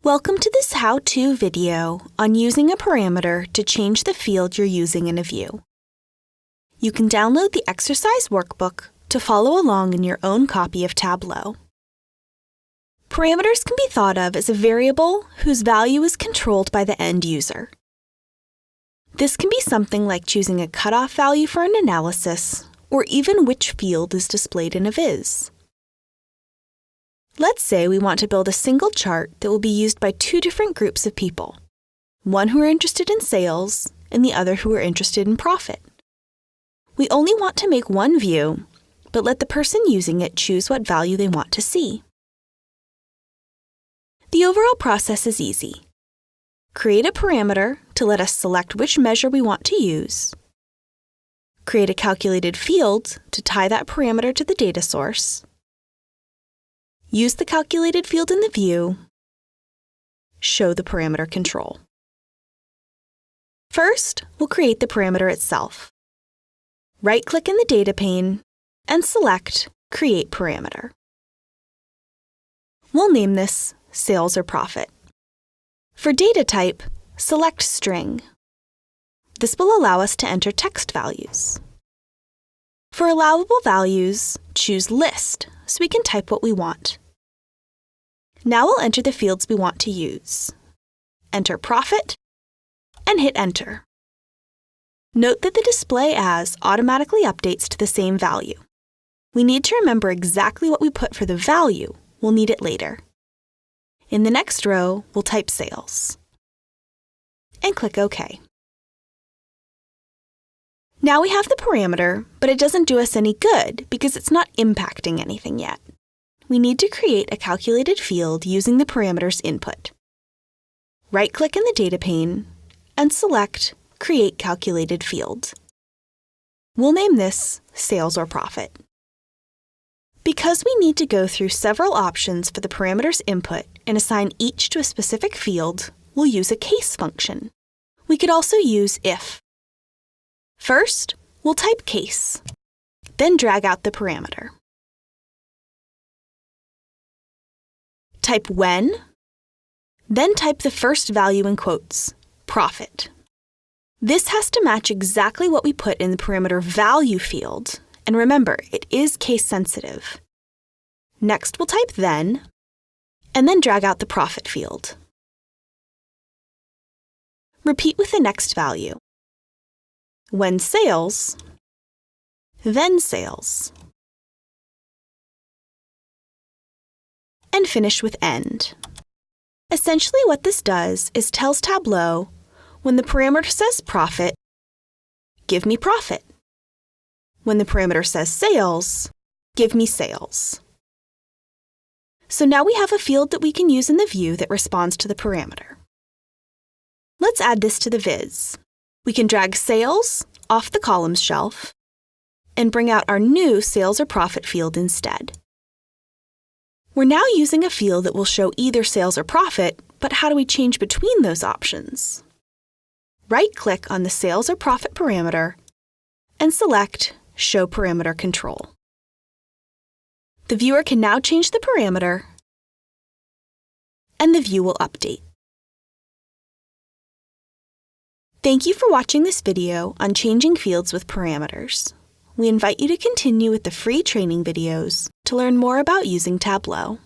Welcome to this how-to video on using a parameter to change the field you're using in a view. You can download the exercise workbook to follow along in your own copy of Tableau. Parameters can be thought of as a variable whose value is controlled by the end user. This can be something like choosing a cutoff value for an analysis, or even which field is displayed in a viz. Let's say we want to build a single chart that will be used by two different groups of people, one who are interested in sales and the other who are interested in profit. We only want to make one view, but let the person using it choose what value they want to see. The overall process is easy. Create a parameter to let us select which measure we want to use. Create a calculated field to tie that parameter to the data source. Use the calculated field in the view. Show the parameter control. First, we'll create the parameter itself. Right-click in the data pane and select Create Parameter. We'll name this Sales or Profit. For data type, select String. This will allow us to enter text values. For allowable values, choose List so we can type what we want. Now we'll enter the fields we want to use. Enter Profit and hit Enter. Note that the Display As automatically updates to the same value. We need to remember exactly what we put for the value. We'll need it later. In the next row, we'll type Sales and click OK. Now we have the parameter, but it doesn't do us any good because it's not impacting anything yet. We need to create a calculated field using the parameter's input. Right-click in the data pane and select Create Calculated Field. We'll name this Sales or Profit. Because we need to go through several options for the parameter's input and assign each to a specific field, we'll use a case function. We could also use if. First, we'll type case, then drag out the parameter. Type when, then type the first value in quotes, profit. This has to match exactly what we put in the parameter value field, and remember, it is case sensitive. Next, we'll type then, and then drag out the profit field. Repeat with the next value. When sales, then sales. And finish with end. Essentially what this does is tells Tableau, when the parameter says profit, give me profit. When the parameter says sales, give me sales. So now we have a field that we can use in the view that responds to the parameter. Let's add this to the viz. We can drag sales off the columns shelf and bring out our new sales or profit field instead. We're now using a field that will show either sales or profit, but how do we change between those options? Right-click on the sales or profit parameter and select Show Parameter Control. The viewer can now change the parameter, and the view will update. Thank you for watching this video on changing fields with parameters. We invite you to continue with the free training videos to learn more about using Tableau.